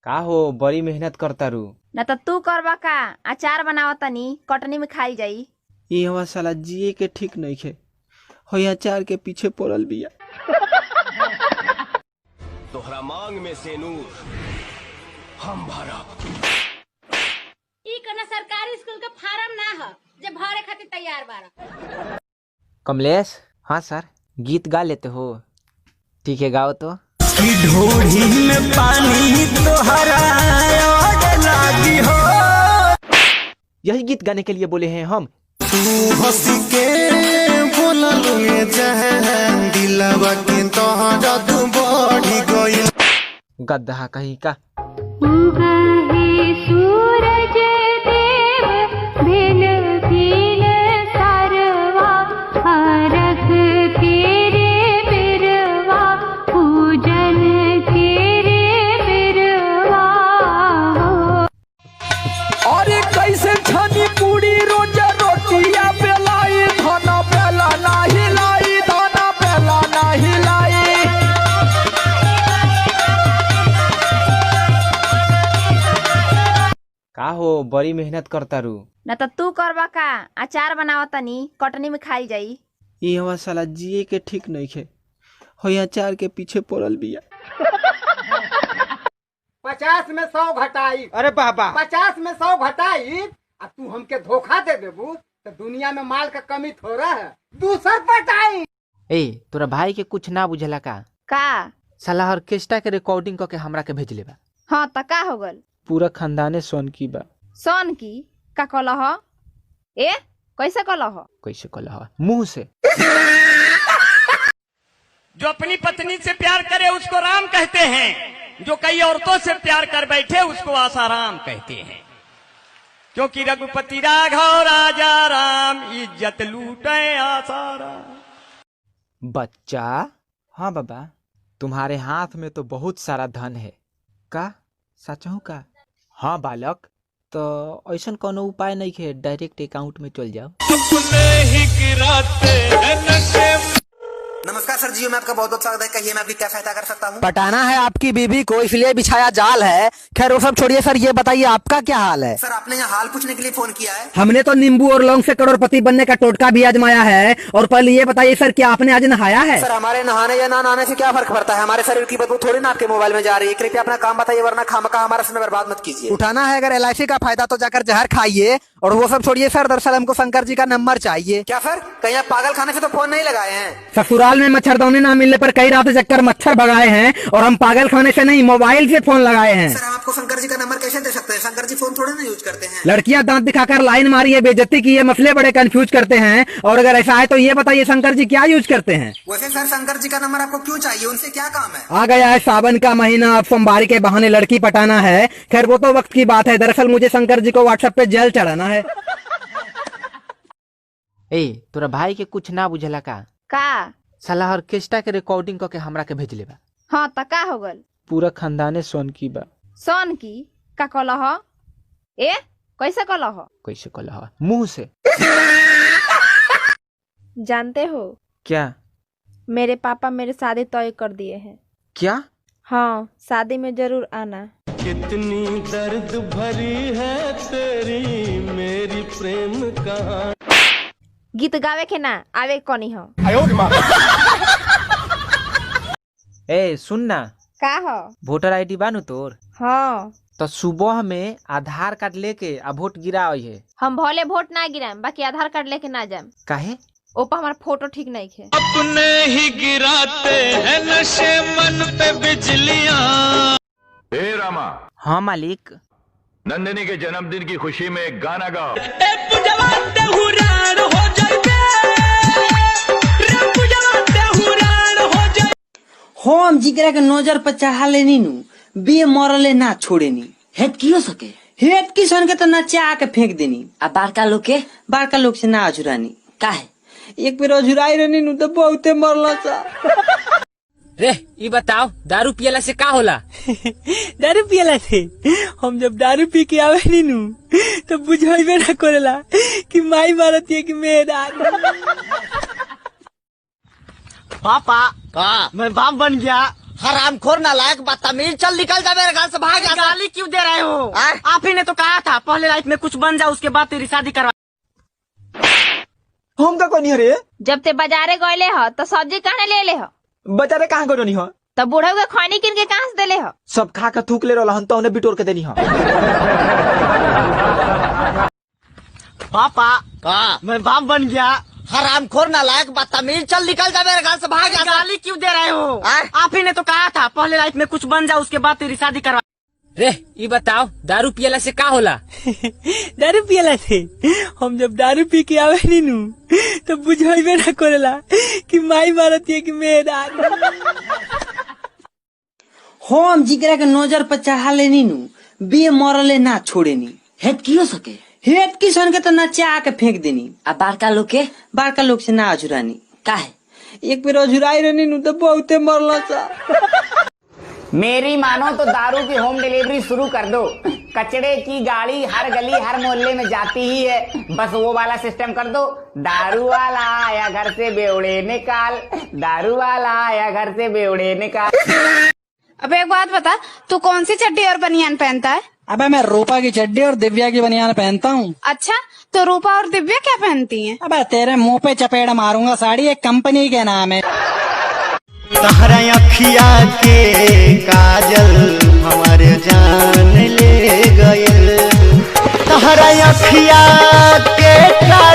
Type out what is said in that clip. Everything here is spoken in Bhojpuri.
का हो बड़ी मेहनत करता रू। न तो तू करबा का अचार बनावतनी कटनी में खाई जाई। ये हवा साला जिए के ठीक नहीं खे हो अचार के पीछे पड़ल बिया। तोहरा मांग में से नूर हम भरा। ई कना सरकारी स्कूल का फार्म ना हो जे भरे खातिर तैयार बारा। कमलेश, हाँ सर, गीत गा लेते हो? ठीक है गाओ तो। की ढोढ़ी में पानी तोहरा लागी हो। यही गीत गाने के लिए बोले हैं हम। तू हंस के बोलल जहन दिलवा के तोहरा तू बढ़ी गइल। गद्दा कहीं का। सूरज देव भेल भील सरवा हरख तेरे बिरवा पूजन तेरे बिरवा हो। अरे कैसे छनी पूरी रोजा रोटिया बेलाई धना बेला नाही लाई धना बेला नाही लाई। का हो बड़ी मेहनत करता रू। न तो तू करबा का अचार बनावतनी कटनी में खाई जाई। ये हवा साला जिए के ठीक नहीं खे हो अचार के पीछे पड़ल बिया। 50 में 100 घटाई। अरे बाबा 50 में 100 घटाई। अब तू हमके धोखा दे देबू तो दुनिया में माल का कमी थोड़ा है। दूसर पटाई। ए तोरा भाई के कुछ ना बुझला का? साला ऑर्केस्ट्रा के रिकॉर्डिंग करके हमरा के भेज लेबा। हाँ त का हो गल? पूरा खानदाने सोन की बा। सोन की का कलह? ए कैसे कलह? कैसे कलह? मुंह से। जो अपनी पत्नी से प्यार करे उसको राम कहते हैं, जो कई औरतों से प्यार कर बैठे उसको आसाराम कहते हैं। क्योंकि रघुपति राघव राजा राम इज्जत लूटे आसाराम। बच्चा, हाँ बाबा, तुम्हारे हाथ में तो बहुत सारा धन है। का सच हूँ का? हाँ बालक, तो ऐसा कोनो उपाय नहीं है डायरेक्ट अकाउंट में चल जाओ। नमस्कार सर जी, मैं आपका बहुत बहुत स्वागत है। कहिए मैं आपकी क्या सहायता कर सकता हूँ? पटाना है आपकी बीबी को, इसलिए बिछाया जाल है। खैर वो सब छोड़िए सर, ये बताइए आपका क्या हाल है? सर आपने यहाँ हाल पूछने के लिए फोन किया है? हमने तो नींबू और लौंग से करोड़पति बनने का टोटका भी आजमाया है। और पहले ये बताइए सर, क्या आपने आज नहाया है? सर हमारे नहाने या ना नहाने से क्या फर्क पड़ता है? हमारे शरीर की बदबू थोड़ी ना आपके मोबाइल में जा रही है। कृपया अपना काम बताइए, वरना खामखा हमारा समय बर्बाद मत कीजिए। उठाना है अगर LIC का फायदा तो जाकर जहर खाइए। और वो सब छोड़िए सर, दरअसल हमको शंकर जी का नंबर चाहिए। क्या सर, कहीं आप पागल खाने से तो फोन नहीं लगाए हैं? ससुराल में मच्छरदानी ना मिलने पर कई रात चक्कर मच्छर भगाए हैं, और हम पागल खाने से नहीं मोबाइल से फोन लगाए हैं। सर हम आपको शंकर जी का नंबर कैसे दे सकते हैं? शंकर जी फोन थोड़े ना यूज करते हैं। लड़कियां दांत दिखाकर लाइन मारी है, बेइज्जती की है, मसले बड़े कंफ्यूज करते हैं। और अगर ऐसा है तो ये बताइए शंकर जी क्या यूज करते हैं? वैसे सर शंकर जी का नंबर आपको क्यों चाहिए? उनसे क्या काम है? आ गया है सावन का महीना, अब सोमवारी के बहाने लड़की पटाना है। खैर वो तो वक्त की बात है। दरअसल मुझे शंकर जी को व्हाट्सएप पे जल चढ़ाना है। ए तोरा भाई के कुछ ना बुझला का? साला ऑर्केस्ट्रा के रिकॉर्डिंग करके हमरा के भेज लेबा। हाँ त का हो गल? पूरा खानदाने सोन की बा। सोन की का कलह? ए कैसे कलह? कैसे कलह? मुंह से। जानते हो क्या? मेरे पापा मेरे शादी तय कर दिए हैं। क्या? हाँ, शादी में जरूर आना। कितनी दर्द भरी है तेरी मेरी प्रेम कहानी। गीत गावे के ना आवे कोनी हो। ए सुन ना, का हो? वोटर ID बानू तोर? हाँ। तो सुबह में आधार कार्ड लेके आ वोट गिरा है। हम भले वोट ना गिराम, बाकी आधार कार्ड लेके ना जाम। काहे? ओपा हमारा फोटो ठीक नहीं है। अपने ही गिराते हैं नशे मन पे बिजलियां। हे रामा। हाँ मालिक। नंदिनी के जन्मदिन की खुशी में एक गाना गाओ। हम जिकरा के नजर पर चढ़ा लेनी नु बे मरले ना छोड़ेनी। हेत की हो सके? हेत किसन के तो नचा के फेंक देनी। आ बारका लोग के? बारका लोग से ना अझुरानी। काहे? एक बेर अझुराई रहनी नु तो बहुते मरला सा। रे ये बताओ, दारू पियला से का होला? दारू पियला से हम जब दारू पी के आवे नी नु तो बुझाइबे ना करेला कि माई मारत है कि मेरा। पापा, मैं बाप बन गया। हरामखोर नालायक बदतमीज, चल निकल जा मेरे घर से, भाग। गाली क्यों दे रहे हो? आप ही ने तो कहा था पहले लाइफ में कुछ बन जा, उसके बाद तेरी शादी करवा। हम का कोनी रे? जब ते बाजारे गए हो तो सब्जी कहाँ ले ले हो? बाजारे कहाँ गयो नहीं हो? तो बूढ़ा के खैनी किन के कहाँ से देले हो? सब खा के थूक ले रहल हन तो उन्हें बिटोर के देनी हो। पापा मैं बाप बन गया। हरामखोर नालायक बदतमीज, चल निकल जा मेरे घर से, भाग। गाली क्यों दे रहे हो? आप ही ने तो कहा था पहले लाइफ में कुछ बन जा, उसके बाद तेरी शादी करवा। रे ये बताओ दारू पियला से का होला? दारू पियला से हम जब दारू पी के आवे नी नु तो बुझाइबे ना करेला कि माई मारती है कि मेरा। हम जिगरा के नजर पर चढ़ा लेनी नु, बे मरले ना छोड़ेनी। हेट की हो सके? हेट की सन के तो नचा के फेंक देनी। अब बारका लोग के? बारका लोग से ना अझुरानी। काहे? एक बेर अझुराई रहनी नु तो बहुते मरला सा। मेरी मानो तो दारू की होम डिलीवरी शुरू कर दो। कचड़े की गाड़ी हर गली हर मोहल्ले में जाती ही है, बस वो वाला सिस्टम कर दो। दारू वाला आया घर से बेवड़े निकाल, दारू वाला आया घर से बेवड़े निकाल। अब एक बात बता, तू कौन सी चड्डी और बनियान पहनता है? अबे मैं रूपा की चड्डी और दिव्या की बनियान पहनता हूँ। अच्छा, तो रूपा और दिव्या क्या पहनती हैं? अबे तेरे मुंह पे चपेट मारूंगा, साड़ी एक कंपनी के नाम है। तहरा अखिया के काजल हमारे जान ले गए, तहरा अखिया के काजल